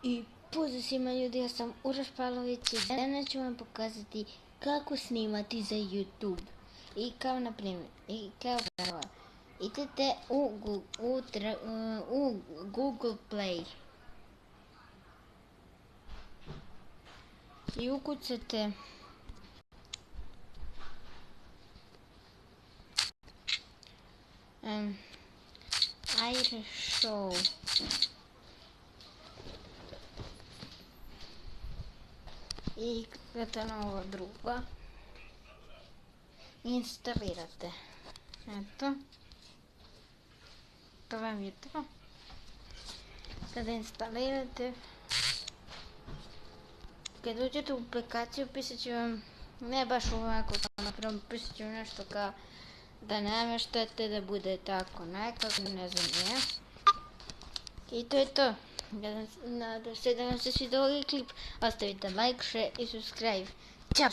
I pozdrav svima ljudi, ja sam Uroš Pavlović i danas ću vam pokazati kako snimati za YouTube. I kao na primjer, idete u Google Play i ukucate Airshow. I klikate na ovo drugo. Instalirate. Eto. To vam je to. Kada instalirate, kad uđete u aplikaciju, pisat će vam, ne baš ovako, napravo pisat će vam nešto kao da namještate, da bude tako nekako, ne znam nije. I to je to. Nadam se da vam se svidio ovaj klip. Ostavite like, share i subscribe. Ćao!